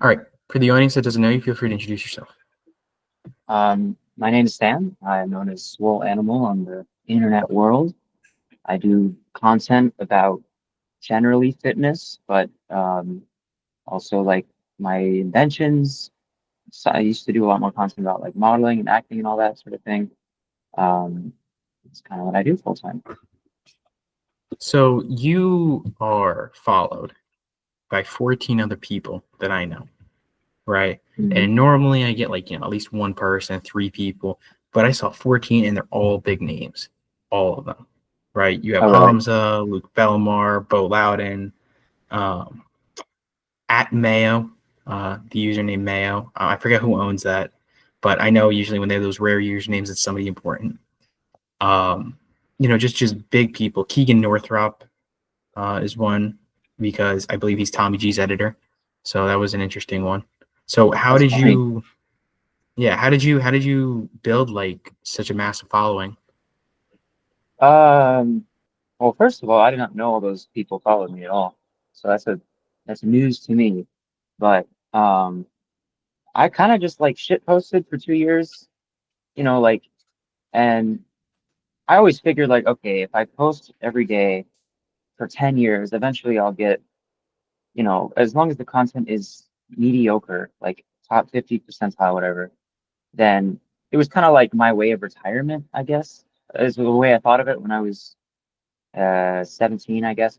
All right. For the audience that doesn't know you, feel free to introduce yourself. My name is Sam. I'm known as Swole Animal on the internet world. I do content about generally fitness, but also like my inventions. So I used to do a lot more content about like modeling and acting and all that sort of thing. Um, it's kind of what I do full time. So you are followed by 14 other people that I know, right? Mhm. And normally I get like, at least one person, three people, but I saw 14 and they're all big names, all of them, right? You have Oh, really? Hamza, Luke Belmar, Bo Loudon, um, at Mayo, the username Mayo. I forget who owns that, but I know usually when they have those rare usernames, it's somebody important. Um, just big people. Keegan Northrop is one because I believe he's Tommy G's editor. So that was an interesting one. So how That's did funny. you yeah, how did you build like such a massive following? Um, well, first of all, I did not know all those people followed me at all, so that's news to me. But I kind of just like shit posted for 2 years, like, and I always figured like, okay, if I post every day for 10 years, eventually I'll get, as long as the content is mediocre, like top 50 percentile, whatever, then it was kind of like my way of retirement, I guess, is the way I thought of it when I was 17, I guess.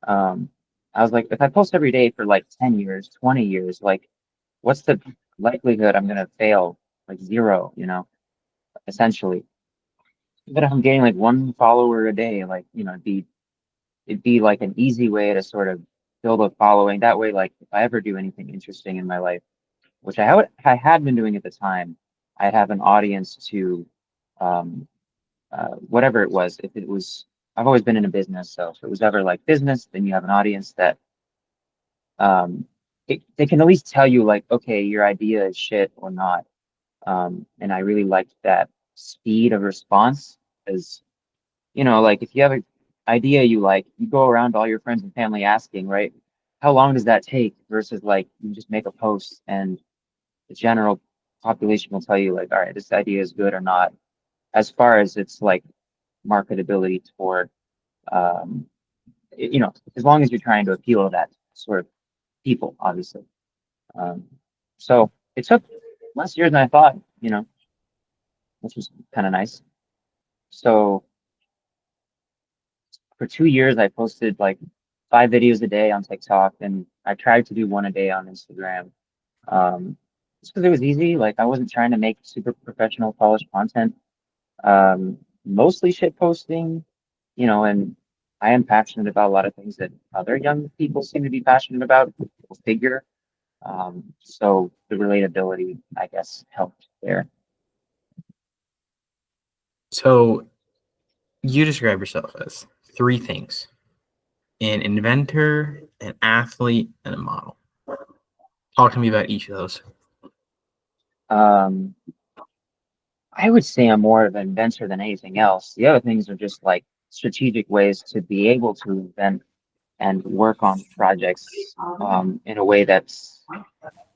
Um, I was like, if I post every day for like 10 years, 20 years, like, what's the likelihood I'm gonna fail? Like zero, essentially. But if I'm getting like one follower a day, like, it'd be like an easy way to sort of build a following. That way, like if I ever do anything interesting in my life, which I had been doing at the time, I'd have an audience to um, whatever it was. If it was, I've always been in a business, so if it was ever like business, then you have an audience that um, they can at least tell you like, okay, your idea is shit or not. And I really liked that speed of response because like if you have an idea you like, you go around to all your friends and family asking, right? How long does that take versus like you just make a post and the general population will tell you like, all right, this idea is good or not, as far as it's like marketability toward, um, as long as you're trying to appeal to that sort of people, obviously. Um, so it took less years than I thought, which was kind of nice. So for 2 years, I posted like 5 videos a day on TikTok, and I tried to do one a day on Instagram. Um, just because it was easy. Like I wasn't trying to make super professional, polished content. Mostly shit posting, and I am passionate about a lot of things that other young people seem to be passionate about. Go figure. So the relatability, I guess, helped there. So you describe yourself as three things: an inventor, an athlete, and a model. Talk to me about each of those. Um, I would say I'm more of an inventor than anything else. The other things are just like strategic ways to be able to invent and work on projects in a way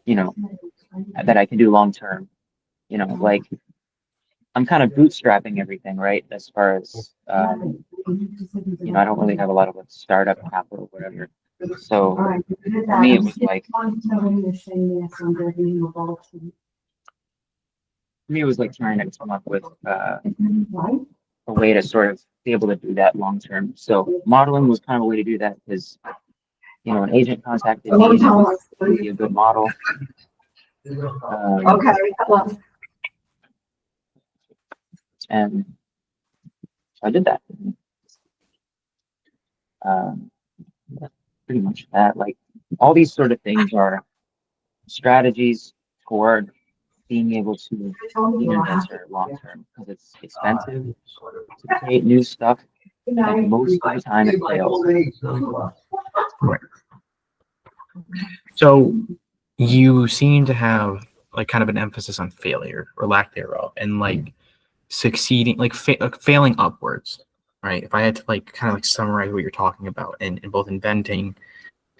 you know, that I can do long term. Like I'm kind of bootstrapping everything, right? As far as I don't really have a lot of like startup capital, whatever. So for me, it was like trying to come up with a way to sort of be able to do that long term. So modeling was kind of a way to do that because an agent contacted me and it was really a good model. Um, and so I did that. Um, that's pretty much that. Like all these sort of things are strategies toward being able to be an inventor long term because it's expensive to create new stuff, and most of the time it fails. Right. So you seem to have like kind of an emphasis on failure or lack thereof, and like succeeding, like failing upwards, right? If I had to like kind of like summarize what you're talking about in both inventing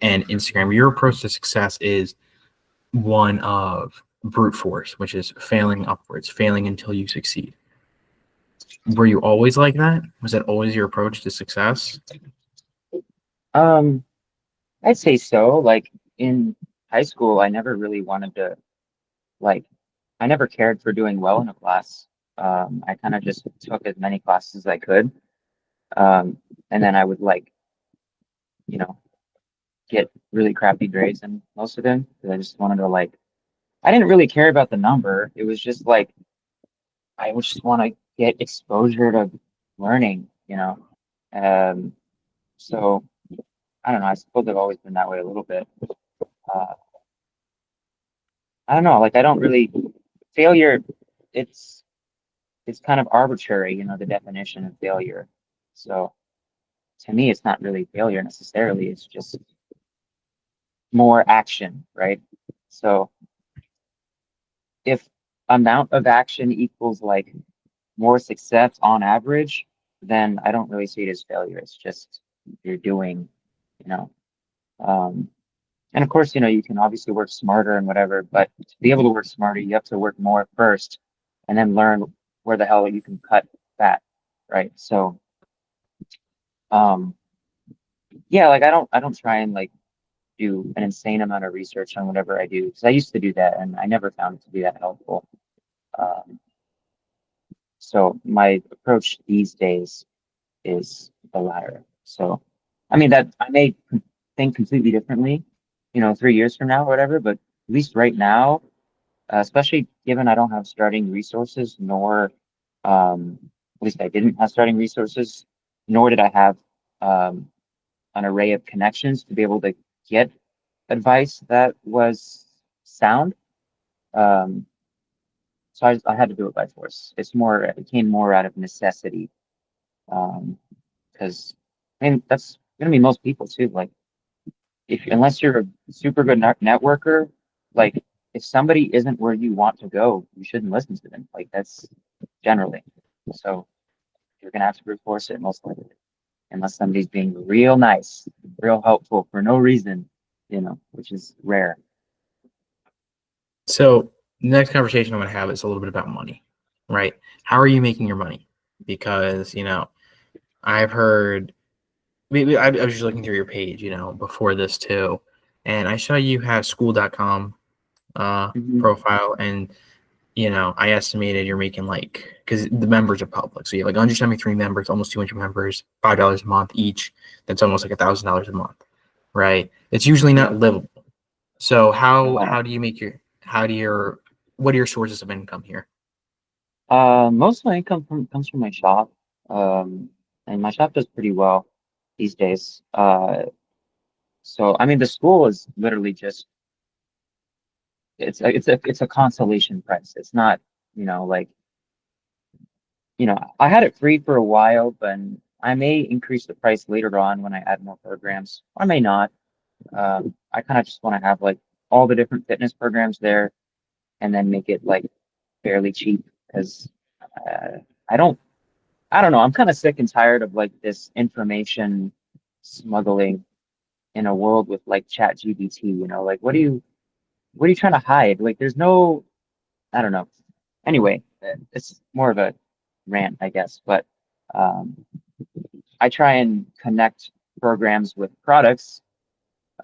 and Instagram, your approach to success is one of brute force, which is failing upwards, failing until you succeed. Were you always like that? Was that always your approach to success? Um, I'd say so. Like in high school, I never really wanted to like I never cared for doing well in a class. I kind of just took as many classes as I could. And then I would like, you know, get really crappy grades in most of them because I just wanted to like I didn't really care about the number. It was just like I would just want to get exposure to learning, you know. Um, so I don't know. I suppose I've always been that way a little bit. Uh, I don't know. Like I don't really failure. It's it's kind of arbitrary, you know, the definition of failure. So to me, it's not really failure necessarily. It's just more action, right? So if amount of action equals like more success on average, then I don't really see it as failure. It's just you're doing, you know. Um, and of course, you know, you can obviously work smarter and whatever, but to be able to work smarter, you have to work more first and then learn where the hell you can cut fat, right? So, um, yeah, like I don't try and like do an insane amount of research on whatever I do because I used to do that and I never found it to be that helpful. Um, so my approach these days is the latter. So, I mean that I may think completely differently, you know, 3 years from now or whatever, but at least right now, especially given I don't have starting resources, nor at least I didn't have starting resources, nor did I have um, an array of connections to be able to get advice that was sound. Um, so I had to do it by force. It came more out of necessity. Because I mean, that's gonna be most people too. Like, if unless you're a super good networker, like if somebody isn't where you want to go, you shouldn't listen to them. Like that's generally. So you're gonna have to brute force it most likely, unless somebody's being real nice, real helpful for no reason, you know, which is rare. So the next conversation I'm going to have is a little bit about money, right? How are you making your money? Because, I've heard, maybe I was just looking through your page, before this too, and I saw you have school.com Hmm. profile, and, I estimated you're making like, because the members are public. So you have like 173 members, almost 200 members, $5 a month each. That's almost like $1,000 a month, right? It's usually Yeah. not livable. So No. how do you make your how do your what are your sources of income here? Most of my income comes from my shop. Um, and my shop does pretty well these days. So I mean, the school is literally just it's a consolation price. It's not, you know, like, you know, I had it free for a while, but I may increase the price later on when I add more programs. I may not. I kind of just want to have like all the different fitness programs there and then make it like fairly cheap because uh, I don't I don't know. I'm kind of sick and tired of like this information smuggling in a world with like Chat GBT, you know, like what are you trying to hide? Like there's no, I don't know. Anyway, it's more of a rant, I guess, but um, I try and connect programs with products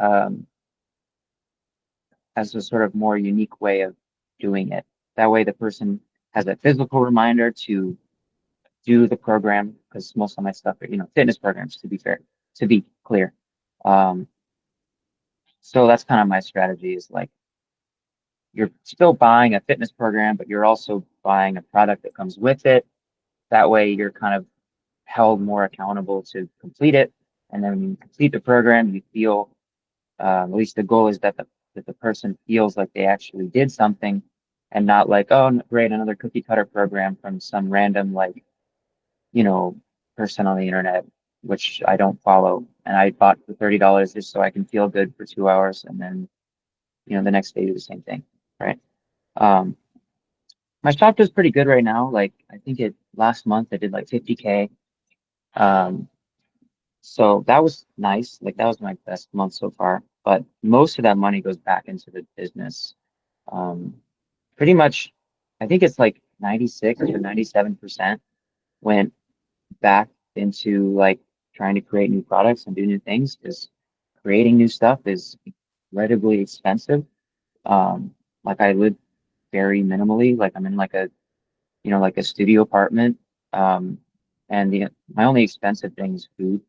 um, as a sort of more unique way of doing it. That way the person has a physical reminder to do the program because most of my stuff are, you know, fitness programs to be fair, to be clear. Um, so that's kind of my strategy is like you're still buying a fitness program, but you're also buying a product that comes with it. That way you're kind of held more accountable to complete it. And then when you complete the program, you feel, at least the goal is that the person feels like they actually did something and not like, oh, great, another cookie cutter program from some random like, you know, person on the internet, which I don't follow. And I bought for $30 just so I can feel good for 2 hours and then, you know, the next day do the same thing. Right. Um, my shop does pretty good right now. Like I think it last month I did like 50K. Um, so that was nice. Like that was my best month so far. But most of that money goes back into the business. Um, Pretty much, I think it's like 96 or 97% went back into like trying to create new products and do new things because creating new stuff is incredibly expensive. Like I live very minimally, like I'm in like a, like a studio apartment. Um, and my only expensive thing is food,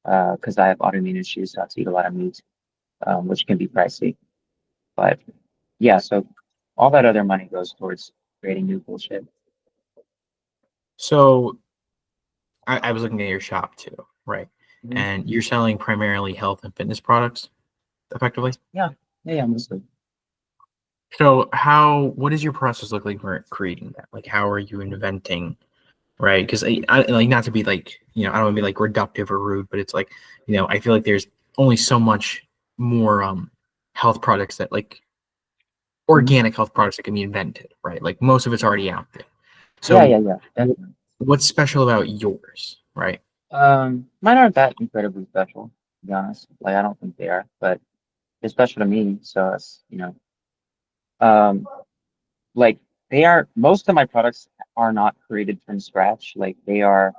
because I have autoimmune issues, so I have to eat a lot of meat, which can be pricey. But yeah, so all that other money goes towards creating new bullshit. So I was looking at your shop too, right? Mhm. And you're selling primarily health and fitness products, effectively. Yeah, yeah, mostly. So what does your process look like for creating that? Like, how are you inventing, right? Because like not to be like, I don't want to be like reductive or rude, but it's like, I feel like there's only so much more health products that like Mhm. organic health products that can be invented, right? Like most of it's already out there. Yeah, yeah, So yeah, definitely. what's special about yours, right? Mine aren't that incredibly special, to be honest. Like, I don't think they are, but they're special to me. So um, like most of my products are not created from scratch. Like I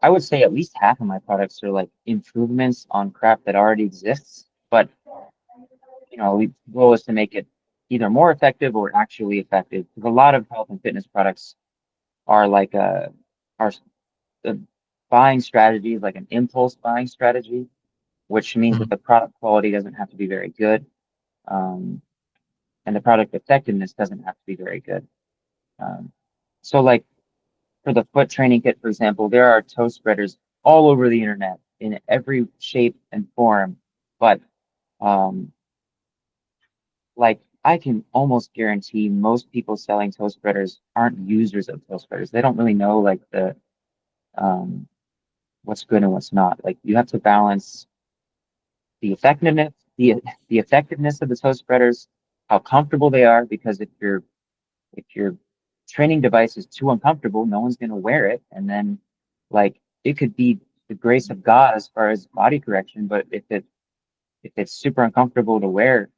would say at least half of my products are like improvements on crap that already exists. But, the goal is to make it either more effective or actually effective. Because a lot of health and fitness products are like are the buying strategy is like an impulse buying strategy, which means that Mhm. the product quality doesn't have to be very good, um, and the product effectiveness doesn't have to be very good. Um, so, like for the foot training kit, for example, there are toe spreaders all over the internet in every shape and form, but um, like I can almost guarantee most people selling toe spreaders aren't users of toe spreaders. They don't really know like the um, what's good and what's not. Like you have to balance the effectiveness, the effectiveness of the toe spreaders, how comfortable they are, because if your training device is too uncomfortable, no one's gonna wear it. And then like it could be the grace of God as far as body correction, but if it's super uncomfortable to wear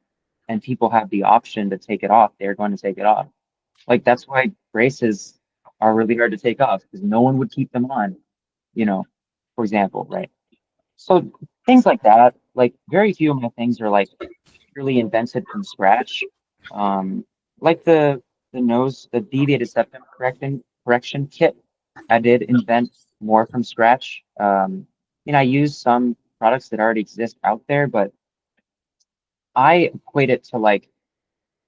and people have the option to take it off, they're going to take it off. Like that's why braces are really hard to take off because no one would keep them on, you know, for example, right? So things like that, like very few of my things are like purely invented from scratch. Um, like the deviated septum correction kit, I did invent more from scratch. I use some products that already exist out there, but I equate it to like,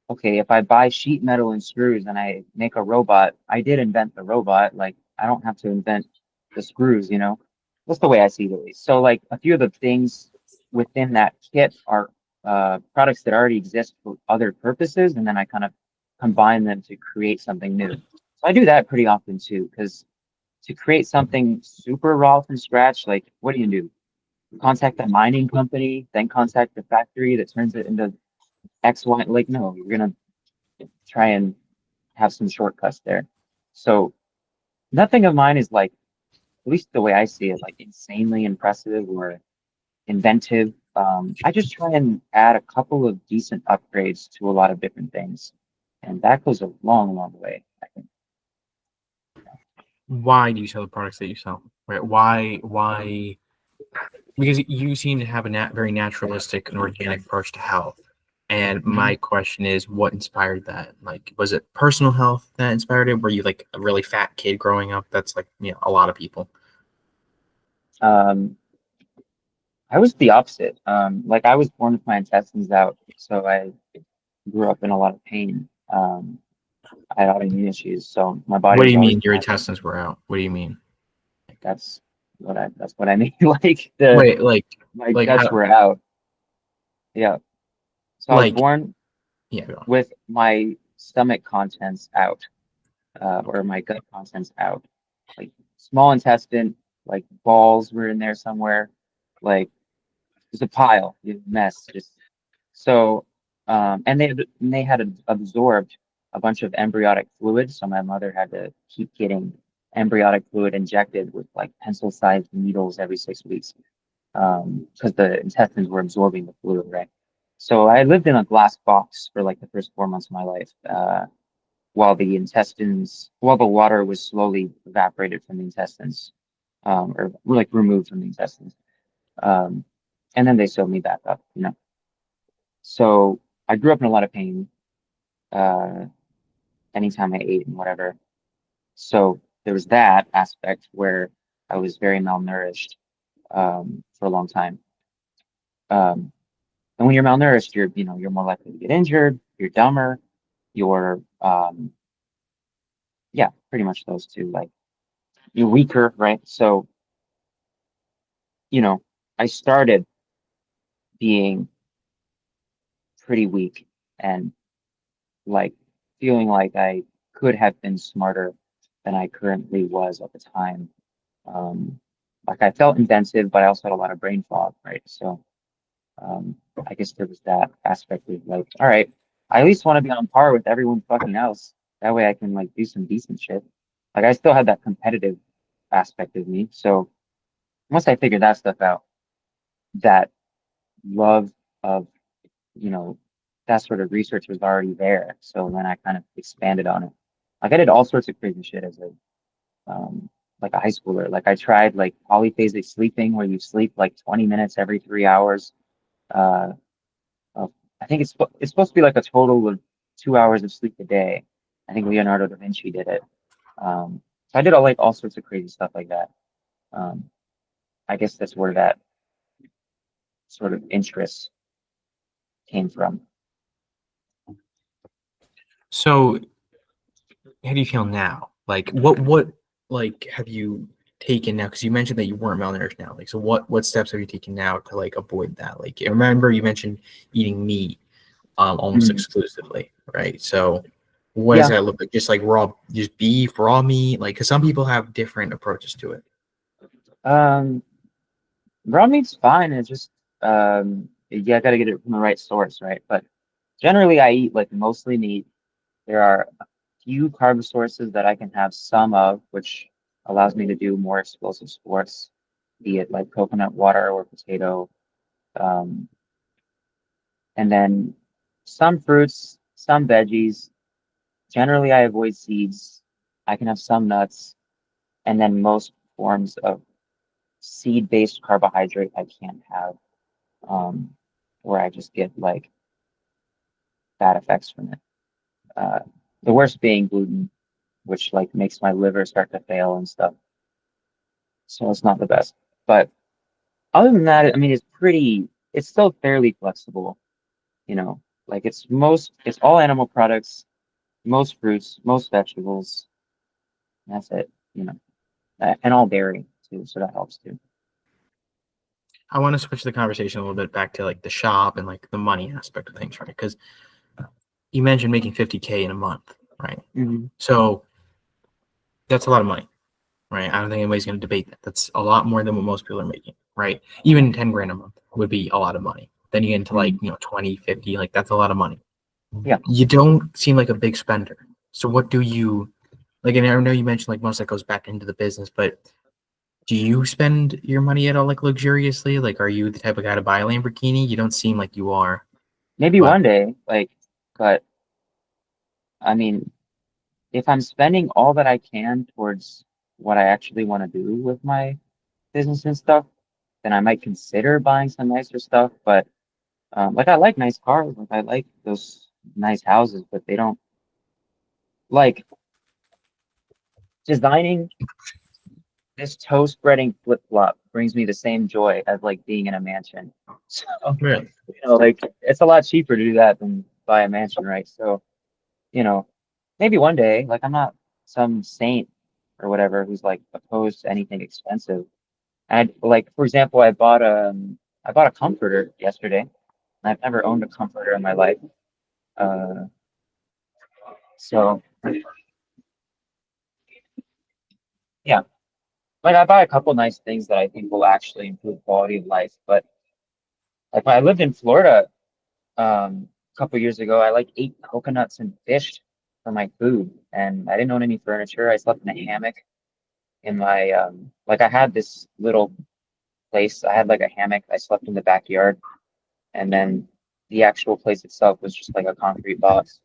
okay, if I buy sheet metal and screws and I make a robot, I did invent the robot. Like I don't have to invent the screws. That's the way I see it at least. So like a few of the things within that kit are products that already exist for other purposes, and then I kind of combine them to create something new. So I do that pretty often too, because to create something super raw from scratch, like what do? Contact the mining company, then contact the factory that turns it into X, Y. Like no, you're gonna try and have some shortcuts there. So nothing of mine is like, at least the way I see it, like insanely impressive or inventive. I just try and add a couple of decent upgrades to a lot of different things. And that goes a long, long way, I think. Why do you sell the products that you sell? Right? Why? Because you seem to have a very naturalistic and organic approach to health. And Mhm. my question is, what inspired that? Like, was it personal health that inspired it? Were you like a really fat kid growing up? That's like, a lot of people. Um, I was the opposite. Like I was born with my intestines out, so I grew up in a lot of pain. I had autoimmune issues, so my body What do was you always mean your attacking. intestines were out? What do you mean? That's what I mean. Like the Wait, my like guts how, were out. Yeah. So I was like, born yeah, go on. with my stomach contents out, or my gut contents out. Like small intestine, like balls were in there somewhere. Like there's a pile, mess. Just so, and they had absorbed a bunch of embryonic fluid, so my mother had to keep getting embryonic fluid injected with like pencil-sized needles every 6 weeks, because the intestines were absorbing the fluid, right? So I lived in a glass box for like the first 4 months of my life, while the water was slowly evaporated from the intestines, or like removed from the intestines. Um, and then they sewed me back up, you know. So I grew up in a lot of pain, uh, anytime I ate and whatever. So there was that aspect where I was very malnourished, for a long time. Um, and when you're malnourished, you're more likely to get injured, you're dumber, you're, yeah, pretty much those two, like you're weaker, right? So, you know, I started being pretty weak and like feeling like I could have been smarter than I currently was at the time. Um, like I felt inventive, but I also had a lot of brain fog, right? So, um, I guess there was that aspect of like, all right, I at least want to be on par with everyone fucking else. That way I can like do some decent shit. Like I still had that competitive aspect of me. So once I figured that stuff out, that love of, you know, that sort of research was already there. So then I kind of expanded on it. Like I did all sorts of crazy shit as like a high schooler. Like I tried like polyphasic sleeping where you sleep like 20 minutes every 3 hours. Uh, of, I think it's supposed to be like a total of 2 hours of sleep a day. I think Leonardo da Vinci did it. So I did all sorts of crazy stuff like that. Um, I guess that's where that sort of interest came from. So how do you feel now? Like what like have you taken now? Because you mentioned that you weren't malnourished now. Like so what steps have you taken now to like avoid that? Like I remember you mentioned eating meat almost Mm. exclusively, right? So what does Yeah. that look like? Just like raw, just beef, raw meat? Like because some people have different approaches to it. Um, Raw meat's fine. It's just yeah, I gotta get it from the right source, right? But generally, I eat like mostly meat. There are a few carb sources that I can have some of, which allows me to do more explosive sports, be it like coconut water or potato. Um, and then some fruits, some veggies. Generally, I avoid seeds. I can have some nuts, and then most forms of seed-based carbohydrate I can't have, um, where I just get like bad effects from it. Uh, the worst being gluten, which like makes my liver start to fail and stuff. So it's not the best. But other than that, I mean, it's still fairly flexible, you know, like it's all animal products, most fruits, most vegetables. That's it, you know, and all dairy too. So that helps too. I want to switch the conversation a little bit back to like the shop and like the money aspect of things, right? Because you mentioned making 50K in a month, right? Hmm. So that's a lot of money, right? I don't think anybody's going to debate that. That's a lot more than what most people are making, right? Even 10 grand a month would be a lot of money. Then you get into like, Hmm. 20, 50, like that's a lot of money. Yeah. You don't seem like a big spender. So what do you like? And I know you mentioned like most of that goes back into the business, but do you spend your money at all like luxuriously? Like, are you the type of guy to buy a Lamborghini? You don't seem like you are, Maybe but one day, like, but I mean, if I'm spending all that I can towards what I actually want to do with my business and stuff, then I might consider buying some nicer stuff. But like I like nice cars, like I like those nice houses, but they don't like designing this toe spreading flip flop brings me the same joy as like being in a mansion. So, really, like it's a lot cheaper to do that than buy a mansion, right? So, you know, maybe one day, like I'm not some saint or whatever who's like opposed to anything expensive. And like for example, I bought a comforter yesterday. And I've never owned a comforter in my life. Uh, so yeah, like I buy a couple nice things that I think will actually improve quality of life. But like when I lived in Florida, a couple years ago, I like ate coconuts and fish for my food, and I didn't own any furniture. I slept in a hammock in my like I had this little place. I had like a hammock. I slept in the backyard, and then the actual place itself was just like a concrete box.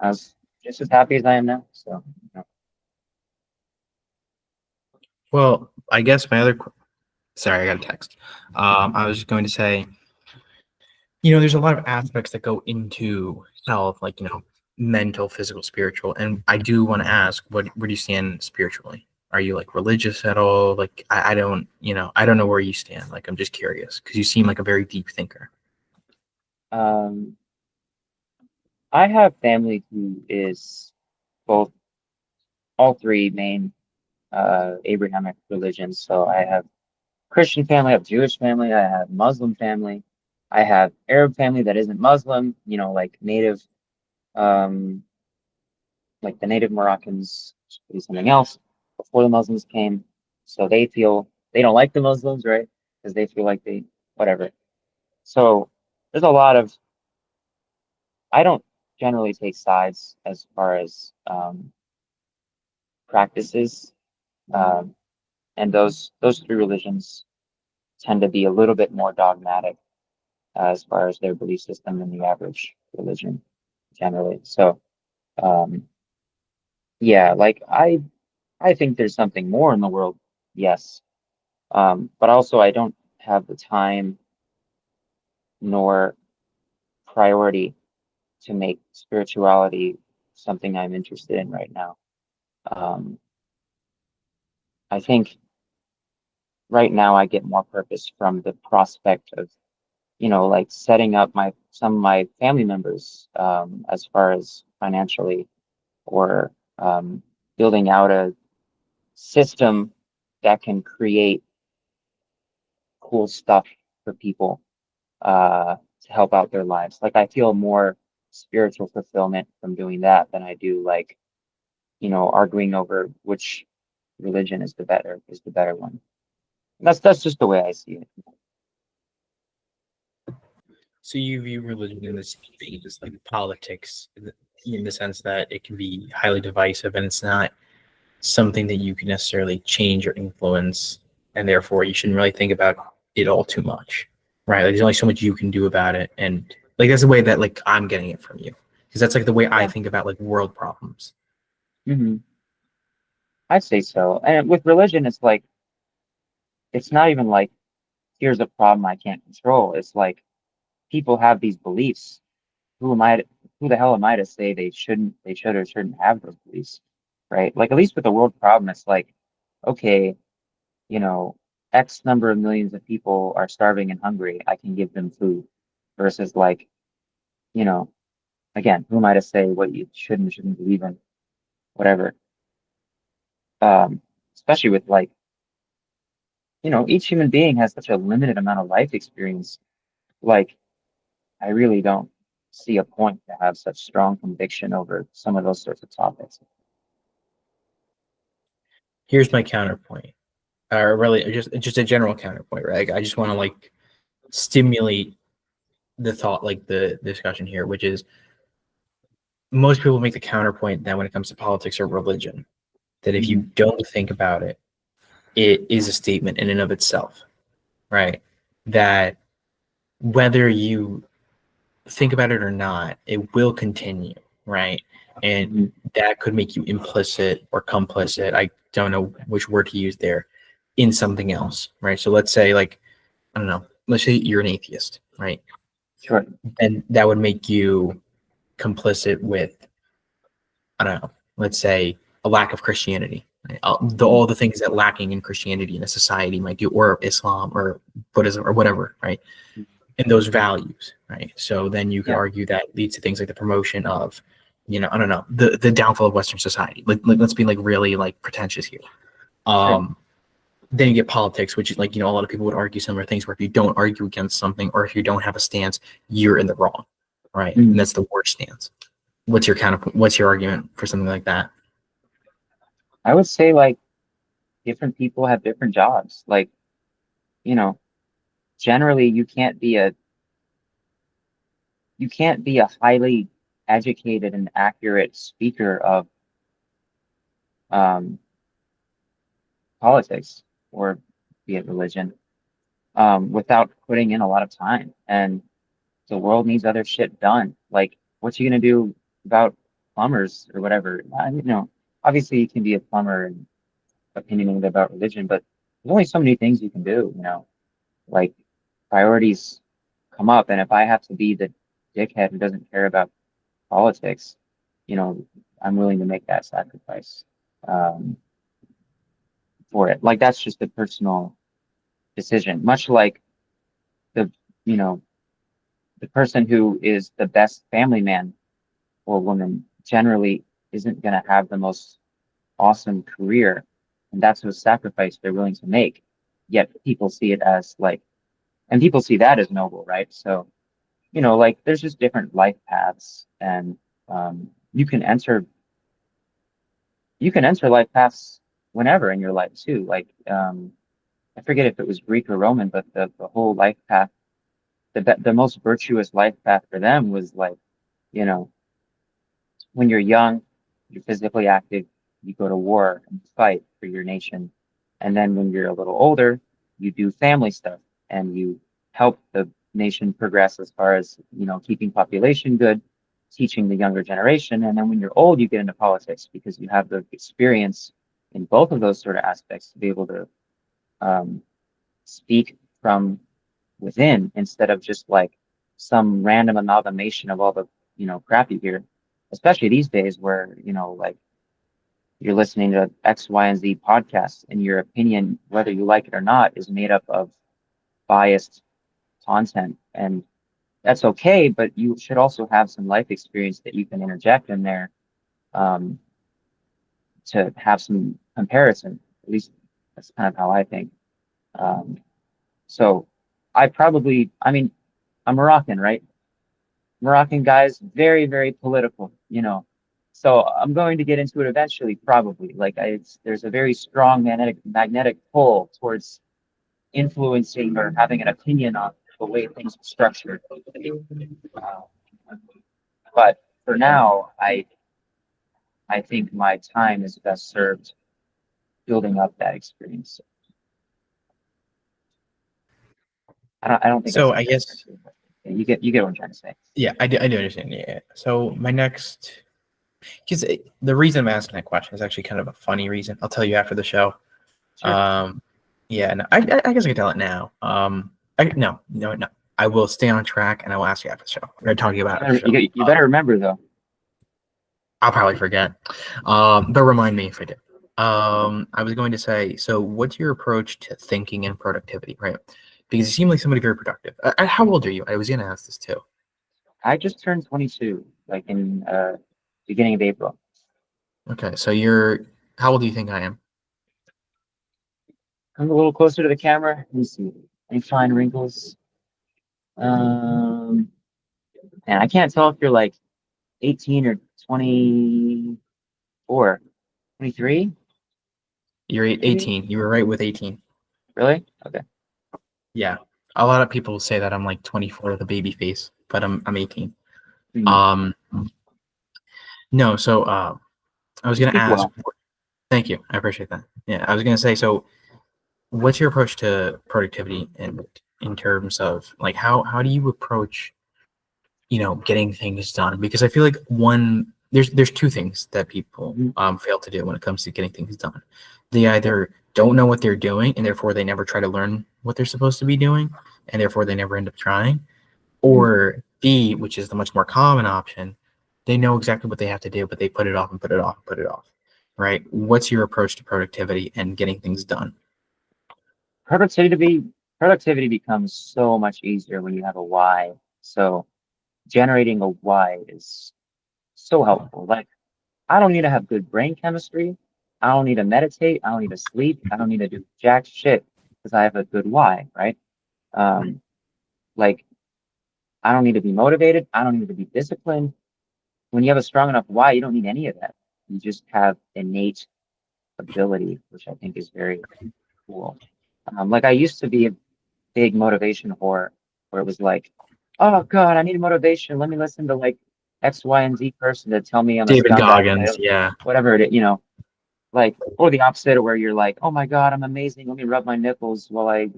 I was just as happy as I am now. So, Well, I guess my other sorry, I got a text. I was just going to say, there's a lot of aspects that go into health, like, mental, physical, spiritual. And I do want to ask, where do you stand spiritually? Are you like religious at all? Like, I don't, I don't know where you stand. Like, I'm just curious because you seem like a very deep thinker. um, I have family who is both all three main Abrahamic religions. So I have Christian family, I have Jewish family, I have Muslim family, I have Arab family that isn't Muslim, like native, um, like the native Moroccans do something else before the Muslims came. So they don't like the Muslims, right? Because they feel like whatever. So there's a lot of, I don't generally take sides as far as practices. Um, and those three religions tend to be a little bit more dogmatic as far as their belief system than the average religion generally. So um, yeah, like I think there's something more in the world, yes, but also I don't have the time nor priority to make spirituality something I'm interested in right now. Um, I think right now I get more purpose from the prospect of like setting up some of my family members as far as financially or building out a system that can create cool stuff for people to help out their lives. Like I feel more spiritual fulfillment from doing that than I do like, arguing over which religion is the better one. That's just the way I see it. So you view religion in this thing as like politics, in the sense that it can be highly divisive and it's not something that you can necessarily change or influence, and therefore you shouldn't really think about it all too much, right? Like, there's only so much you can do about it, and like that's the way that like I'm getting it from you, because that's like the way I Yeah. think about like world problems. hmm I'd say so. And with religion, it's not even like here's a problem I can't control. It's like people have these beliefs. Who am I? Who the hell am I to say they should or shouldn't have those beliefs, right? Like at least with the world problem, it's like, okay, you know, X number of millions of people are starving and hungry. I can give them food, versus like, you know, again, who am I to say what you should and shouldn't believe in, whatever. Um, Especially with like, each human being has such a limited amount of life experience. Like, I really don't see a point to have such strong conviction over some of those sorts of topics. Here's my counterpoint, or really just a general counterpoint, right? Like, I just want to like stimulate the thought, like the discussion here, which is most people make the counterpoint that when it comes to politics or religion, that if you hmm don't think about it, it is a statement in and of itself, right? That whether you think about it or not, it will continue, right? And hmm that could make you implicit or complicit. I don't know which word to use there, in something else, right? So let's say, like, I don't know, let's say you're an atheist, right? Sure. And that would make you complicit with, I don't know, let's say a lack of Christianity, right? hmm All the things that lacking in Christianity in a society might do, or Islam or Buddhism or whatever, right? And those values, right? So then you could Yeah. argue that leads to things like the promotion of, I don't know, the downfall of Western society. Like let's be like really like pretentious here. Sure. Um, then you get politics, which is like, a lot of people would argue similar things where if you don't argue against something or if you don't have a stance, you're in the wrong, right? And hmm that's the worst stance. What's your argument for something like that? I would say like different people have different jobs. Like, you know, generally you can't be a highly educated and accurate speaker of um, politics or be it religion without putting in a lot of time. And the world needs other shit done. Like, what you gonna do about plumbers or whatever? Obviously you can be a plumber and opinionated about religion, but there's only so many things you can do, like priorities come up. And if I have to be the dickhead who doesn't care about politics, you know, I'm willing to make that sacrifice um, for it. Like that's just a personal decision, much like the, you know, the person who is the best family man or woman generally isn't going to have the most awesome career. And that's a sacrifice they're willing to make. Yet people see it as like, and people see that as noble, right? So, like there's just different life paths, and you can enter life paths whenever in your life too. Like I forget if it was Greek or Roman, but the whole life path, the most virtuous life path for them was like, you know, when you're young, you're physically active, you go to war and fight for your nation. And then when you're a little older, you do family stuff and you help the nation progress as far as, keeping population good, teaching the younger generation. And then when you're old, you get into politics because you have the experience in both of those sort of aspects to be able to um, speak from within instead of just like some random amalgamation of all the crap you hear, especially these days where like you're listening to X, Y, and Z podcasts, and your opinion, whether you like it or not, is made up of biased content. And that's okay, but you should also have some life experience that you can interject in there um, to have some comparison. At least that's kind of how I think. Um, so I mean, I'm Moroccan, right? Moroccan guys, very, very political, So I'm going to get into it eventually, probably. Like there's a very strong magnetic pull towards influencing or having an opinion on the way things are structured. Uh, but for now, I think my time is best served building up that experience. I don't think I So said I that guess, correctly, but you get what I'm trying to say. yeah, I do understand. Yeah. So my next, because the reason I'm asking that question is actually kind of a funny reason. I'll tell you after the show. Sure. Yeah, no, I guess I can tell it now. No. I will stay on track and I will ask you after the show. We're going to talk about it after the show. You better remember though. I'll probably forget. But remind me if I did. I was going to say, so what's your approach to thinking and productivity, right? Because you seem like somebody very productive. How old are you? I was going to ask this too. I just turned 22, like in beginning of April. Okay, so how old do you think I am? Come a little closer to the camera. Let me see. Any fine wrinkles? And I can't tell if you're like 18 or 24. 23? You're Maybe? 18. You were right with 18. Really? Okay. Yeah. A lot of people say that I'm like 24 with a baby face, but I'm 18. Hmm. Um, no, so I was You gonna speak ask. well. Thank you. I appreciate that. Yeah, I was gonna say, so what's your approach to productivity and in terms of like how do you approach, getting things done? Because I feel like there's two things that people Mhm. fail to do when it comes to getting things done. They either don't know what they're doing and therefore they never try to learn what they're supposed to be doing and therefore they never end up trying. Mhm. Or B, which is the much more common option, they know exactly what they have to do, but they put it off and put it off and put it off. Right? What's your approach to productivity and getting things done? Productivity productivity becomes so much easier when you have a why. So generating a why is so helpful. Like I don't need to have good brain chemistry. I don't need to meditate. I don't need to sleep. I don't need to do jack shit because I have a good why, right? Right. Um, like I don't need to be motivated. I don't need to be disciplined. When you have a strong enough why, you don't need any of that. You just have innate ability, which I think is very cool. Like I used to be a big motivation whore, where it was like, oh God, I need motivation. Let me listen to like X, Y, and Z person to tell me I'm a David scumbag, Goggins, yeah. whatever it is, like, or the opposite where you're like, oh my God, I'm amazing. Let me rub my nipples while I,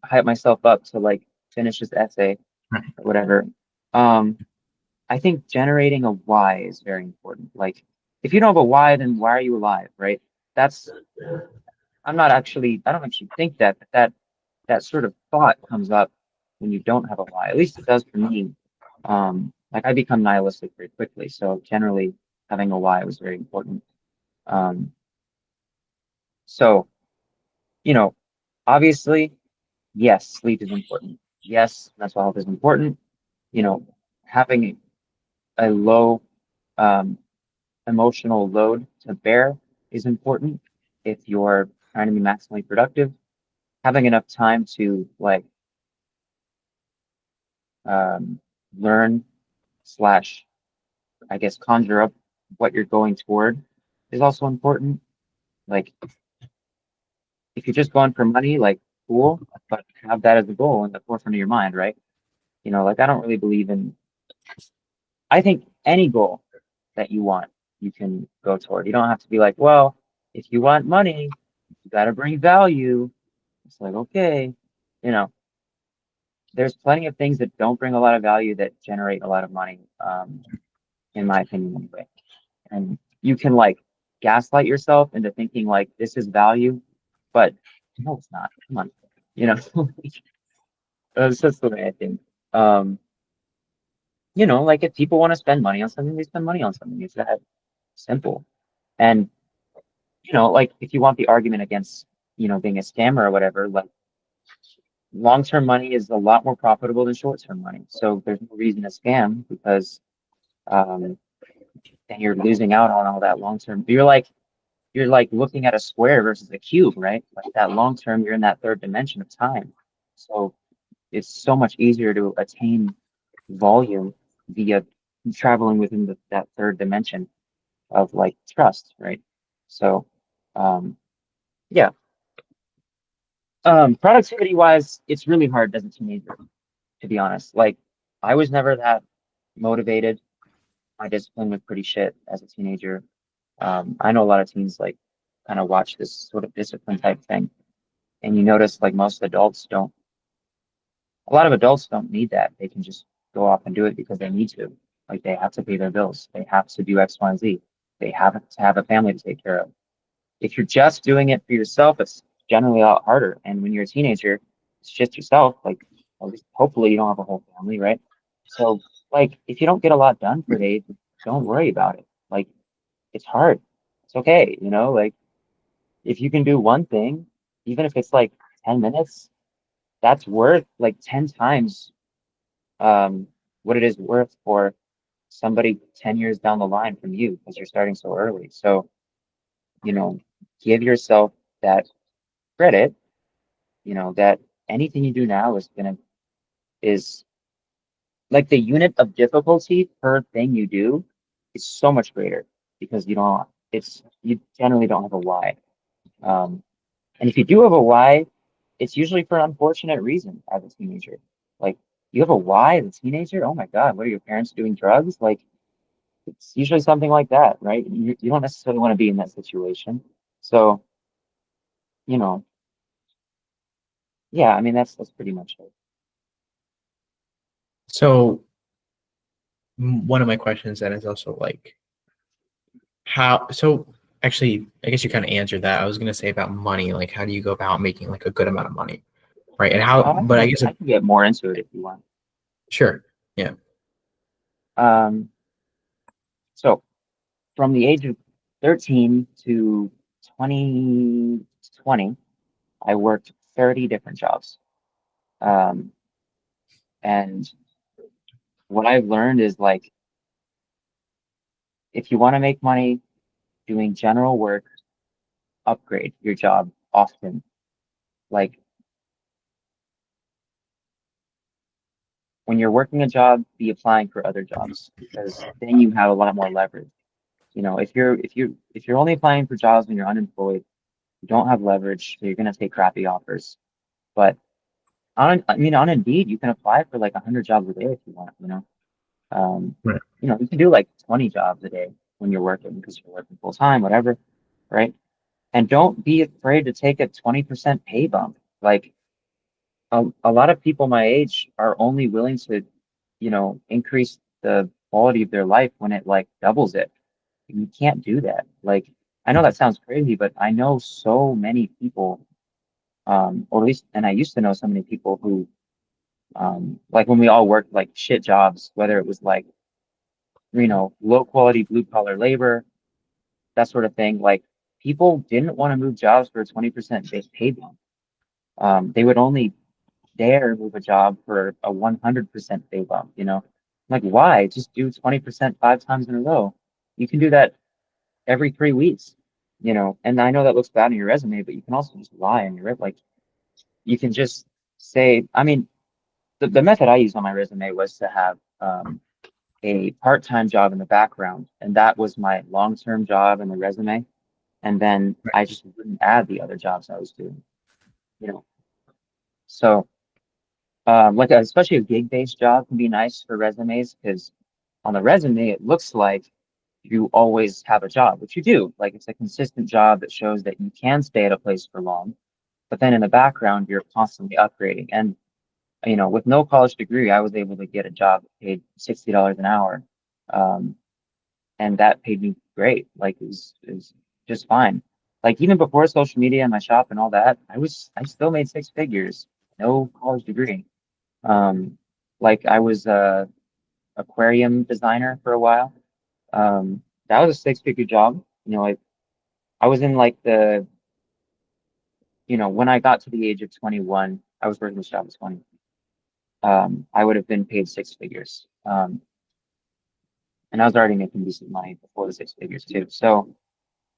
hype myself up to like finish this essay Right. or whatever. Um, I think generating a why is very important. Like, if you don't have a why, then why are you alive, right? That's I don't actually think that, but that sort of thought comes up when you don't have a why. At least it does for me. Like I become nihilistic very quickly, so generally having a why was very important. Um, so you know, obviously, yes, sleep is important. Yes, mental health is important. You know, having a low um, emotional load to bear is important if you're trying to be maximally productive. Having enough time to like um, learn slash, I guess, conjure up what you're going toward is also important. Like, if you're just going for money, like, cool, but have that as a goal in the forefront of your mind, right? You know, like, I don't really believe in, I think any goal that you want, you can go toward. You don't have to be like, well, if you want money, you got to bring value. It's like, okay, you know, there's plenty of things that don't bring a lot of value that generate a lot of money, in my opinion, anyway. And you can like gaslight yourself into thinking like this is value, but no, it's not. Come on, you know, that's just the way I think. Um, you know, like if people want to spend money on something, they spend money on something. It's that simple. And you know, like if you want the argument against, you know, being a scammer or whatever, like long-term money is a lot more profitable than short-term money. So there's no reason to scam because um, then you're losing out on all that long-term. You're like looking at a square versus a cube, right? Like that long term, you're in that third dimension of time. So it's so much easier to attain volume via traveling within that third dimension of like trust, right? So, um, yeah. Productivity wise, it's really hard as a teenager, to be honest. Like, I was never that motivated. My discipline was pretty shit as a teenager. I know a lot of teens like kind of watch this sort of discipline type thing, and you notice like most adults don't, a lot of adults don't need that. They can just go off and do it because they need to. Like they have to pay their bills. They have to do X, Y, and Z. They have to have a family to take care of. If you're just doing it for yourself, it's generally a lot harder. And when you're a teenager, it's just yourself. Like at least hopefully you don't have a whole family, right? So like if you don't get a lot done per day, don't worry about it. Like it's hard. It's okay, you know, like if you can do one thing, even if it's like 10 minutes, that's worth like 10 times um, what it is worth for somebody 10 years down the line from you because you're starting so early. So, you know, give yourself that credit, you know, that anything you do now is like the unit of difficulty per thing you do is so much greater because you generally don't have a why. Um, and if you do have a why, it's usually for an unfortunate reason as a teenager. Like you have a why as a teenager? Oh my God, what are your parents doing drugs? Like it's usually something like that, right? You don't necessarily want to be in that situation. So, you know, yeah, I mean that's pretty much it. So one of my questions then is also like how so actually I guess you kind of answered that. I was gonna say about money, like how do you go about making like a good amount of money? Right. And how but I guess I can get more into it if you want. sure. Yeah. Um, so from the age of 13 to 2020, I worked 30 different jobs. Um, and what I've learned is like if you want to make money doing general work, upgrade your job often. Like when you're working a job, be applying for other jobs because then you have a lot more leverage. You know, if you're only applying for jobs when you're unemployed, you don't have leverage, so you're gonna take crappy offers. But on Indeed, you can apply for like 100 jobs a day if you want, you know. Um, Right. you know, you can do like 20 jobs a day when you're working because you're working full time, whatever, right? And don't be afraid to take a 20% pay bump. Like a lot of people my age are only willing to, increase the quality of their life when it like doubles it. You can't do that. Like, I know that sounds crazy, but I know so many people, or at least, and I used to know so many people who, like when we all worked like shit jobs, whether it was like, low quality blue collar labor, that sort of thing. Like people didn't want to move jobs for a 20% base pay bump. They would only dare move a job for a 100% pay bump, Like, why? Just do 20% 5 times in a row. You can do that every 3 weeks, And I know that looks bad on your resume, but you can also just lie on your like you can just say, I mean, the method I used on my resume was to have a part-time job in the background, and that was my long-term job in the resume. And then Right. I just wouldn't add the other jobs I was doing, you know. So like especially a gig-based job can be nice for resumes because on the resume it looks like you always have a job, which you do. Like it's a consistent job that shows that you can stay at a place for long. But then in the background, you're constantly upgrading. And with no college degree, I was able to get a job that paid $60 an hour, um, and that paid me great. Like it was just fine. Like even before social media and my shop and all that, I still made six figures, no college degree. Um, like I was a aquarium designer for a while. That was a six-figure job. I was in like when I got to the age of 21, I was working this job at 20. I would have been paid six figures. And I was already making decent money before the six figures too. So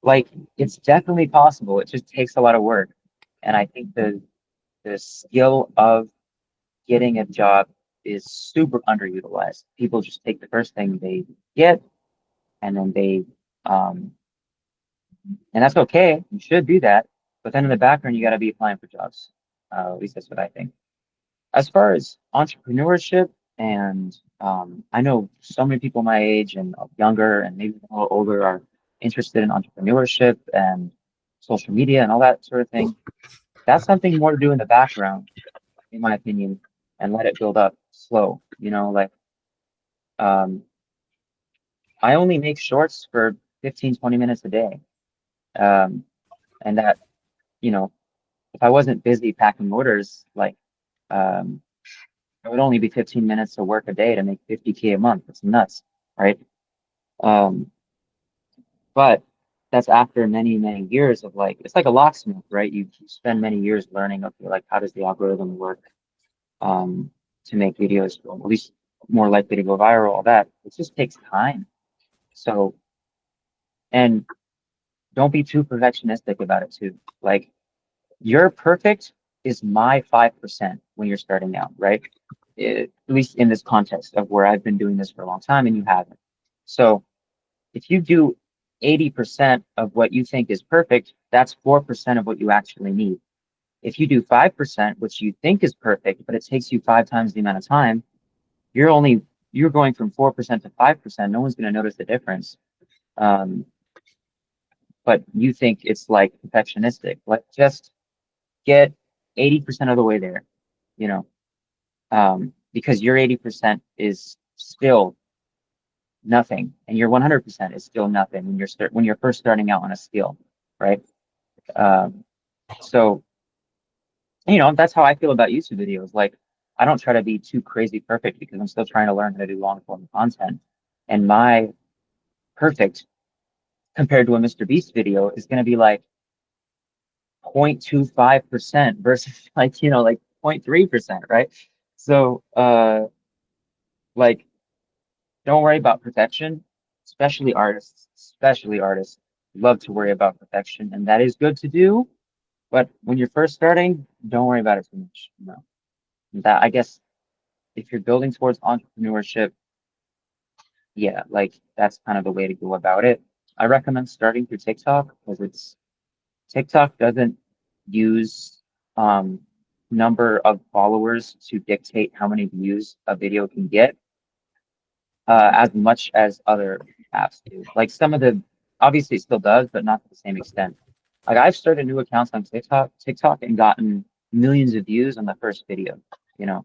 like it's definitely possible. It just takes a lot of work. And I think the skill of getting a job is super underutilized. People just take the first thing they get and then um and that's okay. You should do that. But then in the background you gotta be applying for jobs. At least that's what I think. As far as entrepreneurship, and I know so many people my age and younger and maybe a little older are interested in entrepreneurship and social media and all that sort of thing. That's something more to do in the background, in my opinion, and let it build up slow. Like um, I only make shorts for 15, 20 minutes a day. Um, and that, you know, if I wasn't busy packing orders, like um, it would only be 15 minutes of work a day to make 50K a month. It's nuts, right? Um, but that's after many, many years of like, it's like a locksmith, right? You spend many years learning, okay, like how does the algorithm work um, to make videos at least more likely to go viral, all that. It just takes time. So, and don't be too perfectionistic about it too. Like, your perfect is my 5% when you're starting out, right? At least in this context of where I've been doing this for a long time and you haven't. So if you do 80% of what you think is perfect, that's 4% of what you actually need. If you do 5%, which you think is perfect, but it takes you 5 times the amount of time, you're going from 4% to 5%. No one's going to notice the difference. Um, but you think it's like perfectionistic. Let's just get 80% of the way there, you know, because your 80% is still nothing, and your 100% is still nothing when you're first starting out on a skill, right? Um, so that's how I feel about YouTube videos. Like, I don't try to be too crazy perfect because I'm still trying to learn how to do long form content, and my perfect compared to a Mr. Beast video is going to be like 0.25% versus like 0.3%, right? So like don't worry about perfection, especially artists love to worry about perfection, and that is good to do. But when you're first starting, don't worry about it too much. That, I guess, if you're building towards entrepreneurship, yeah, like that's kind of the way to go about it. I recommend starting through TikTok because TikTok doesn't use um number of followers to dictate how many views a video can get as much as other apps do. Like some of the obviously it still does, but not to the same extent. Like I've started new accounts on TikTok and gotten millions of views on the first video, you know,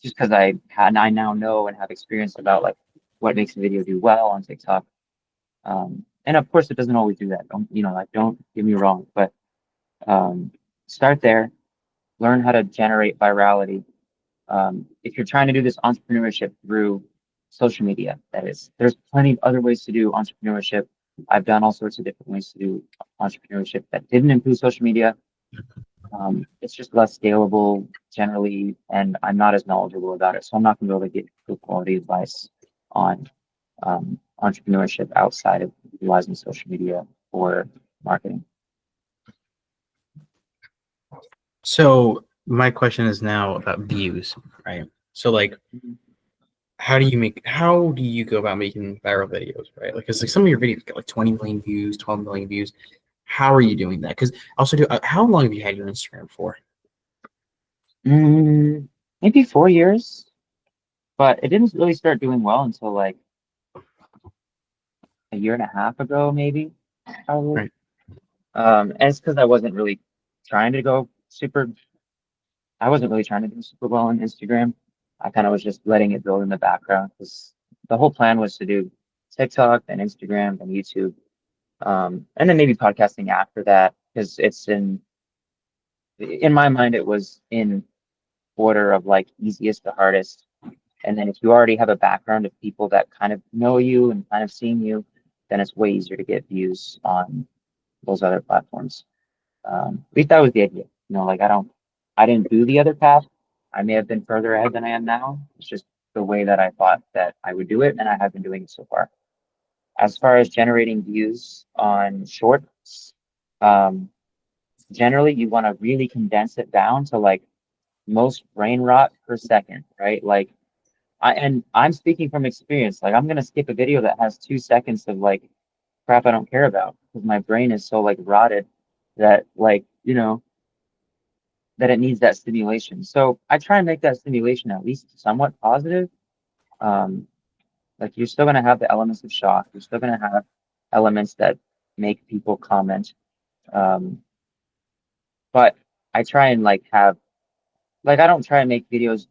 just because I now know and have experience about like what makes a video do well on TikTok. And of course, it doesn't always do that. Don't get me wrong, but start there, learn how to generate virality. If you're trying to do this entrepreneurship through social media, that is, there's plenty of other ways to do entrepreneurship. I've done all sorts of different ways to do entrepreneurship that didn't include social media. It's just less scalable generally, and I'm not as knowledgeable about it. So I'm not going to be able to get good quality advice on entrepreneurship outside of utilizing social media for marketing. So my question is now about views, right? So like, how do you go about making viral videos, right? Like, because like some of your videos get like 20 million views, 12 million views. How are you doing that? Because also, how long have you had your Instagram for? Maybe 4 years, but it didn't really start doing well until like a year and a half ago, maybe, probably. Right. And it's because I wasn't really trying to go super. I wasn't really trying to do super well on Instagram. I kind of was just letting it build in the background because the whole plan was to do TikTok, then Instagram, then YouTube, and then maybe podcasting after that because it's in my mind it was in order of like easiest to hardest. And then if you already have a background of people that kind of know you and kind of seen you, then it's way easier to get views on those other platforms. At least that was the idea. Like I didn't do the other path. I may have been further ahead than I am now. It's just the way that I thought that I would do it, and I have been doing it so far. As far as generating views on shorts, um, generally you want to really condense it down to like most brain rot per second, right? Like I'm speaking from experience. Like I'm gonna skip a video that has 2 seconds of like crap I don't care about because my brain is so like rotted that like that it needs that stimulation. So I try and make that stimulation at least somewhat positive. Um, like you're still gonna have the elements of shock. You're still gonna have elements that make people comment. Um, but I try and like have like I don't try and make videos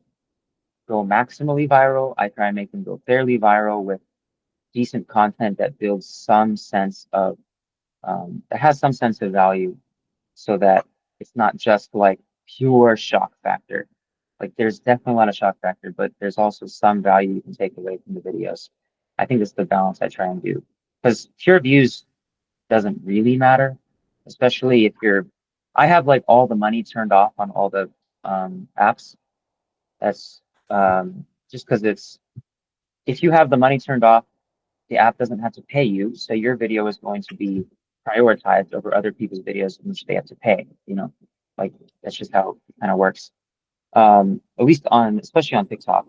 go maximally viral. I try and make them go fairly viral with decent content that builds some sense of that has some sense of value so that it's not just like pure shock factor. Like there's definitely a lot of shock factor, but there's also some value you can take away from the videos. I think that's the balance I try and do. Because pure views doesn't really matter, especially if I have like all the money turned off on all the apps. That's just because if you have the money turned off, the app doesn't have to pay you, so your video is going to be prioritized over other people's videos in which they have to pay. Like that's just how it kind of works. At least especially on TikTok.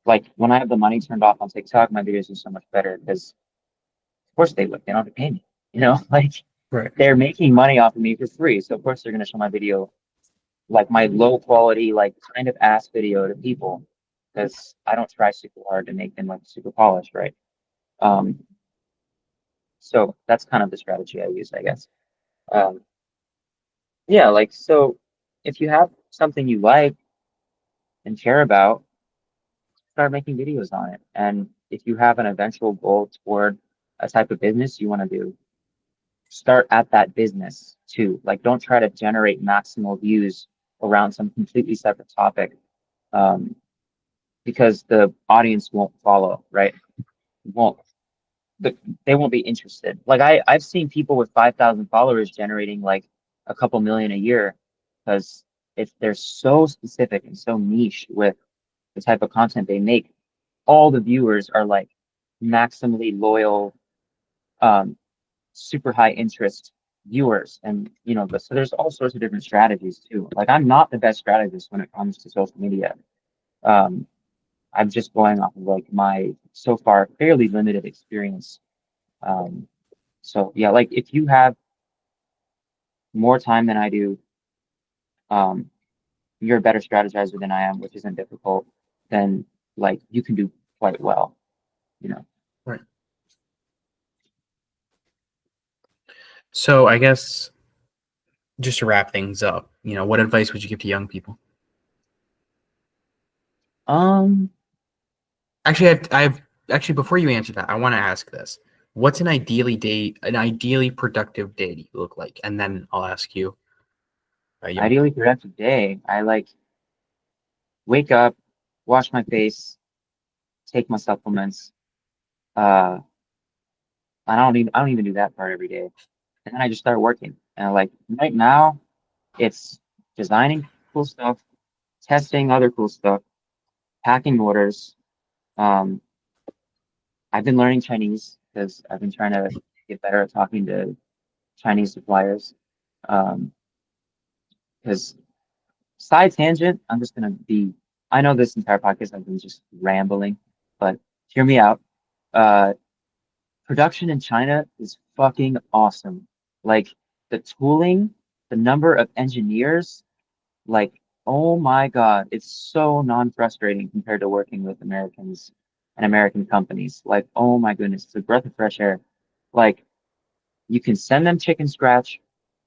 Like when I have the money turned off on TikTok, my videos are so much better because of course they would. They don't have to pay me. Like Right. they're making money off of me for free, so of course they're gonna show my video, like my low quality, like kind of ass video to people because I don't try super hard to make them like super polished, right? Um, So that's kind of the strategy I use, I guess. Um, yeah, like so if you have something you like and care about, start making videos on it. And if you have an eventual goal toward a type of business you want to do, start at that business too. Like don't try to generate maximal views around some completely separate topic, um, because the audience won't follow, right? Won't but they won't be interested. Like I've seen people with 5,000 followers generating like a couple million a year because they're so specific and so niche with the type of content they make. All the viewers are like maximally loyal, um, super high interest viewers, and so there's all sorts of different strategies too. Like I'm not the best strategist when it comes to social media. Um, I'm just going off of like my so far fairly limited experience. Um, So yeah, like if you have more time than I do, um, you're a better strategizer than I am, which isn't difficult, then like you can do quite well, you know. Right. So I guess just to wrap things up, what advice would you give to young people? Um, Actually, actually before you answer that, I want to ask this: what's an ideally productive day do you look like? And then I'll ask you a young Ideally person. productive day. I like wake up, wash my face, take my supplements. Uh, I don't even do that part every day. And then I just start working. And like right now, it's designing cool stuff, testing other cool stuff, packing orders. Um, I've been learning Chinese because I've been trying to get better at talking to Chinese suppliers. Um, because side tangent, I'm just gonna be. I know this entire podcast I've been just rambling, but hear me out. Uh, Production in China is fucking awesome. Like the tooling, the number of engineers, like, oh my God, it's so non-frustrating compared to working with Americans and American companies. Like, oh my goodness, it's a breath of fresh air. Like, you can send them chicken scratch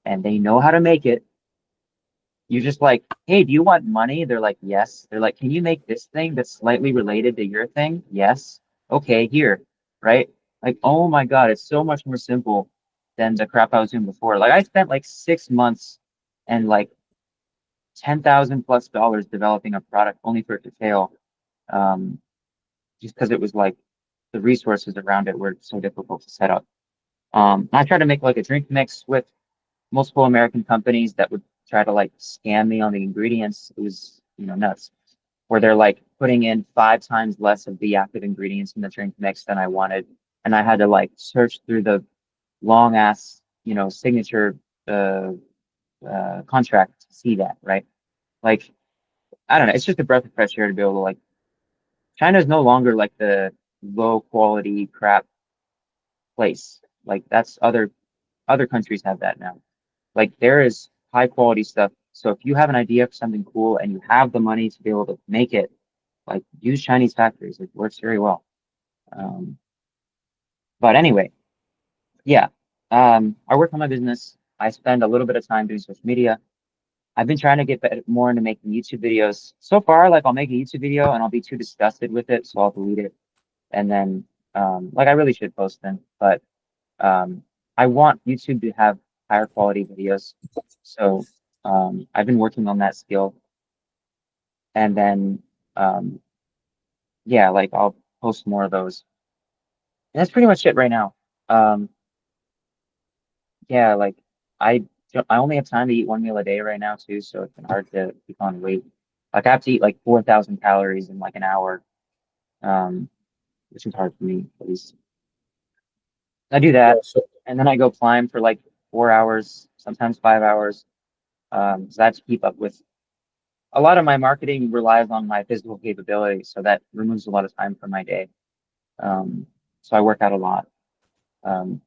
and they know how to make it. You're just like, hey, do you want money? They're like, yes. They're like, can you make this thing that's slightly related to your thing? Yes. Okay, here, right? Like, oh my God, it's so much more simple than the crap I was doing before. Like, I spent like 6 months and like 10,000 plus dollars developing a product only for it to fail. Um, just because it was like the resources around it were so difficult to set up. I tried to make like a drink mix with multiple American companies that would try to like scam me on the ingredients. It was, nuts. Where they're like putting in 5 times less of the active ingredients in the drink mix than I wanted. And I had to like search through the long ass, signature uh, contract to see that, right? Like, I don't know. It's just a breath of fresh air to be able to like, China is no longer like the low quality crap place. Like that's other countries have that now. Like there is high quality stuff. So if you have an idea for something cool and you have the money to be able to make it, like use Chinese factories. It works very well. Um, but anyway, yeah. I work on my business. I spend a little bit of time doing social media. I've been trying to get more into making YouTube videos. So far, like I'll make a YouTube video and I'll be too disgusted with it, so I'll delete it. And then, like I really should post them, but um, I want YouTube to have higher quality videos. So I've been working on that skill, and then um, yeah, like I'll post more of those. And that's pretty much it right now. Um, yeah, like I I only have time to eat one meal a day right now too, so it's been hard to keep on weight. Like I have to eat like 4,000 calories in like an hour, um, which is hard for me at least. I do Yeah, that, so and then I go climb for like 4 hours, sometimes 5 hours. So I have to keep up with a lot of my marketing relies on my physical capability, so that removes a lot of time from my day. Um, so I work out a lot. Um,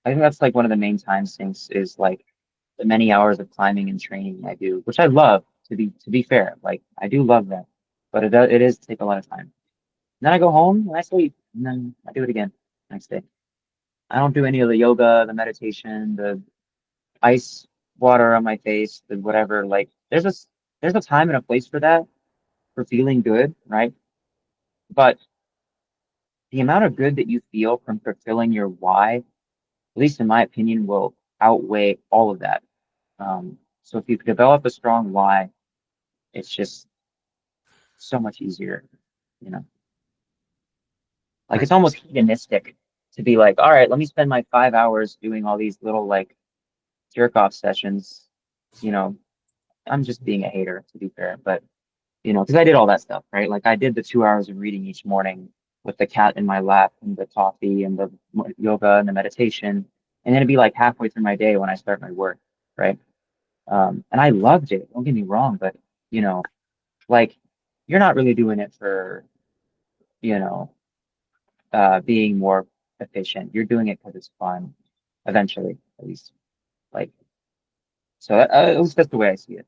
I think that's like one of the main time sinks is like the many hours of climbing and training I do, which I love to be fair. Like I do love that, but it is take a lot of time. And then I go home and I sleep, and then I do it again next day. I don't do any of the yoga, the meditation, the ice water on my face, the whatever. Like there's a time and a place for that for feeling good, right? But the amount of good that you feel from fulfilling your why, at least in my opinion, will outweigh all of that. So if you develop a strong why, it's just so much easier, you know. Like it's almost hedonistic to be like, all right, let me spend my 5 hours doing all these little like jerk off sessions. You know, I'm just being a hater to be fair, but because I did all that stuff, right? Like I did the 2 hours of reading each morning with the cat in my lap and the coffee and the yoga and the meditation. And then it'd be like halfway through my day when I start my work, right? And I loved it. Don't get me wrong, but you know, like you're not really doing it for, you know, being more efficient. You're doing it because it's fun, eventually, at least. Like, so at least that's the way I see it.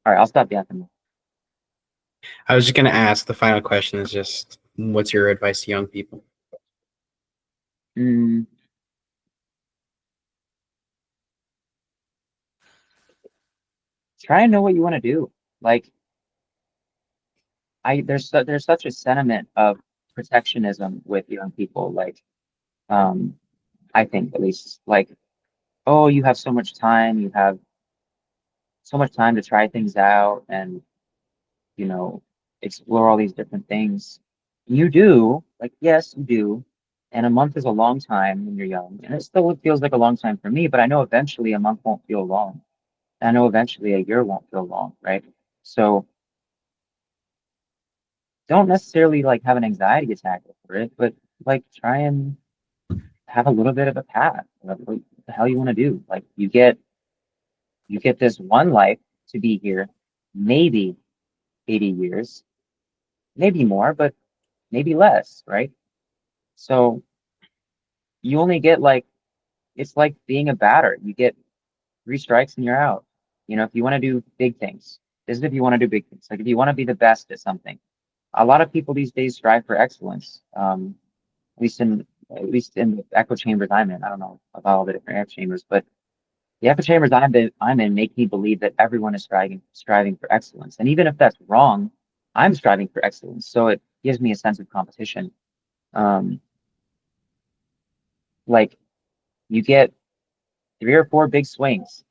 All right, I'll stop yapping. I was just going to ask, the final question is just, what's your advice to young people? Mm, try and know what you want to do. Like there's such a sentiment of protectionism with young people. Like um, I think at least like, oh, you have so much time, you have so much time to try things out and you know explore all these different things. You do, like yes, you do. And a month is a long time when you're young, and it still feels like a long time for me. But I know eventually a month won't feel long. I know eventually a year won't feel long, right? So don't necessarily like have an anxiety attack over it, but like try and have a little bit of a path of what the hell you want to do. Like you get this one life to be here, maybe 80 years, maybe more, but maybe less, right? So you only get like it's like being a batter. You get three strikes and you're out. If you want to do big things, this is if you want to do big things. Like if you want to be the best at something. A lot of people these days strive for excellence. At least in the echo chambers I'm in. I don't know about all the different echo chambers, but the echo chambers I'm in make me believe that everyone is striving for excellence. And even if that's wrong, I'm striving for excellence. So it gives me a sense of competition. Um, like you get three or four big swings,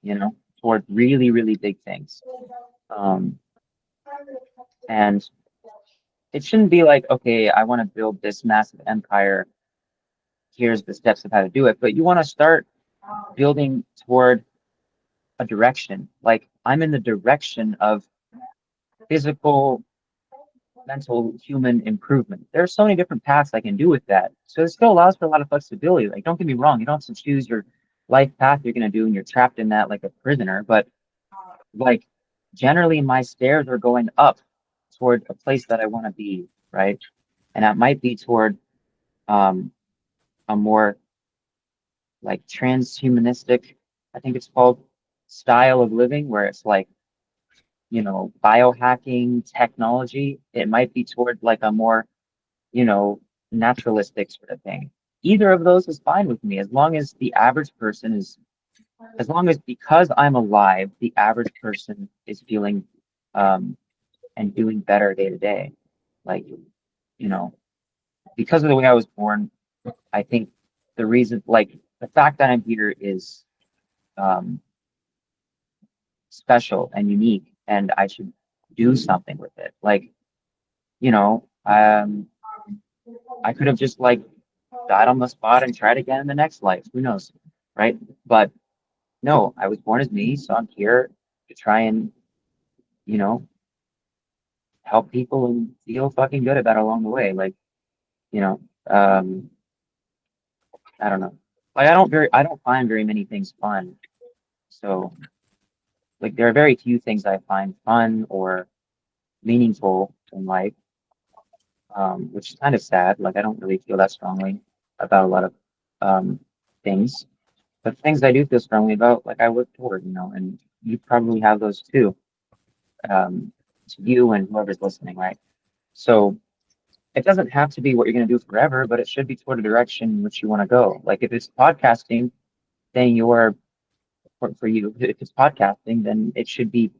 toward really, really big things. Um, and it shouldn't be like, okay, I want to build this massive empire. Here's the steps of how to do it. But you want to start building toward a direction. Like I'm in the direction of physical, mental, human improvement. There are so many different paths I can do with that. So it still allows for a lot of flexibility. Like, don't get me wrong, you don't have to choose your life path you're going to do and you're trapped in that like a prisoner. But like, generally, my stairs are going up toward a place that I want to be, right? And that might be toward um, a more like transhumanistic, I think it's called, style of living, where it's like, biohacking technology. It might be toward like a more you know, naturalistic sort of thing. Either of those is fine with me as long as the average person is, as long as because I'm alive, the average person is feeling um, and doing better day to day. Like, you know, because of the way I was born, I think the reason, like, the fact that I'm here is um, special and unique, and I should do something with it. Like, you know, um, I could have just like died on the spot and tried again in the next life. Who knows, right? But no, I was born as me, so I'm here to try and, you know, help people and feel fucking good about it along the way. Like, you know, um, I don't know. Like I don't find very many things fun. So like there are very few things I find fun or meaningful in life, which is kind of sad. Like I don't really feel that strongly about a lot of um things. But things I do feel strongly about, like I work toward, and you probably have those too. To you and whoever's listening, right? So it doesn't have to be what you're going to do forever, but it should be toward a direction in which you want to go. Like if it's podcasting, then for you, if it's podcasting, then it should be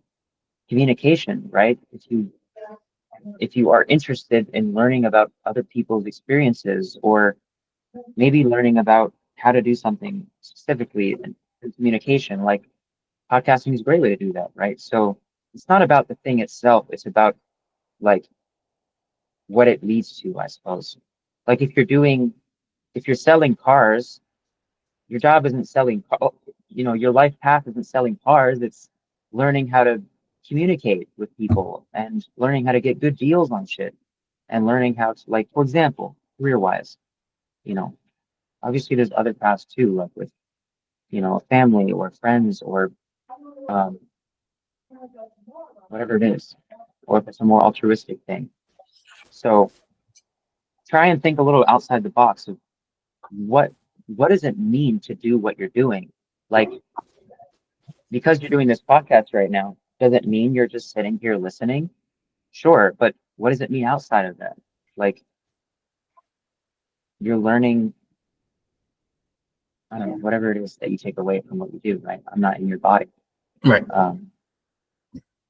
communication, right? If you are interested in learning about other people's experiences or maybe learning about how to do something specifically in communication, like podcasting is a great way to do that, right? So it's not about the thing itself, it's about like what it leads to, I suppose. Like if you're selling cars, your job isn't selling, your life path isn't selling cars. It's learning how to communicate with people and learning how to get good deals on shit and learning how to, like, for example, career-wise, you know, obviously there's other paths too, like with, family or friends or um, whatever it is, or if it's a more altruistic thing. So try and think a little outside the box of what what does it mean to do what you're doing? Like because you're doing this podcast right now, does it mean you're just sitting here listening? Sure, but what does it mean outside of that? Like you're learning, I don't know, whatever it is that you take away from what you do, right? I'm not in your body. Right. Um,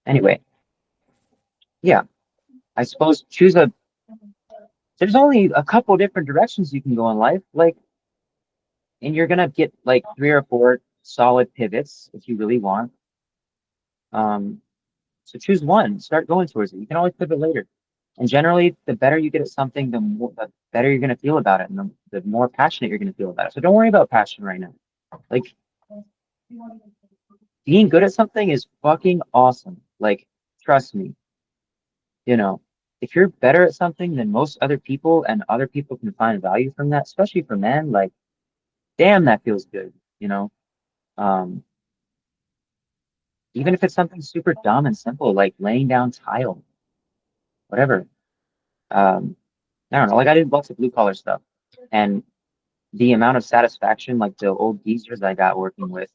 Anyway, yeah, I suppose there's only a couple different directions you can go in life. Like, and you're gonna get like 3 or 4 solid pivots if you really want. Um, so choose one, start going towards it. You can always pivot later. And generally, the better you get at something, the better you're gonna feel about it, and the more passionate you're gonna feel about it. So don't worry about passion right now. Like being good at something is fucking awesome. Like, trust me, you know, if you're better at something than most other people and other people can find value from that, especially for men, like, damn, that feels good, you know? Um, Even if it's something super dumb and simple, like laying down tile, whatever. Um, I don't know, like I did lots of blue collar stuff. And the amount of satisfaction, like the old geezers I got working with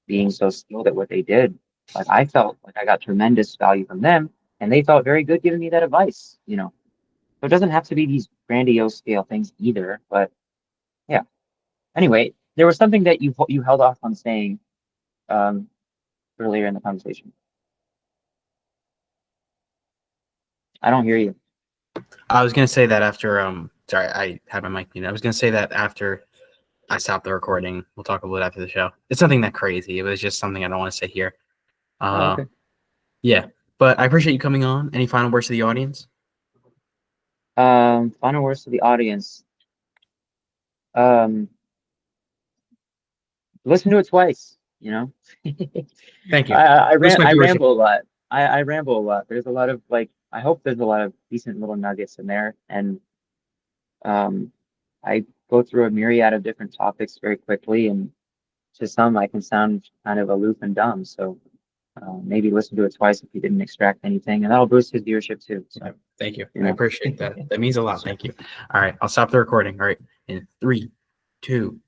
being so skilled at what they did, like I felt like I got tremendous value from them and they felt very good giving me that advice, you know. So it doesn't have to be these grandiose scale things either, but yeah. Anyway, there was something that you held off on saying um, earlier in the conversation. I don't hear you. I was gonna say that after sorry, I had my mic muted. I was gonna say that after I stopped the recording, we'll talk a little bit after the show. It's nothing that crazy. It was just something I don't want to say here. Oh, Uh okay. yeah. But I appreciate you coming on. Any final words to the audience? Final words to the audience. Um, Listen to it twice, you know. Thank you. Boost my I viewership. ramble a lot. I ramble a lot. There's a lot of like I hope there's a lot of decent little nuggets in there. And um I go through a myriad of different topics very quickly, and to some I can sound kind of aloof and dumb. So maybe listen to it twice if you didn't extract anything, and that'll boost his viewership too. So Thank you. you I know. appreciate that. That means a lot. Thank you. All right. I'll stop the recording. All right. In 3, 2,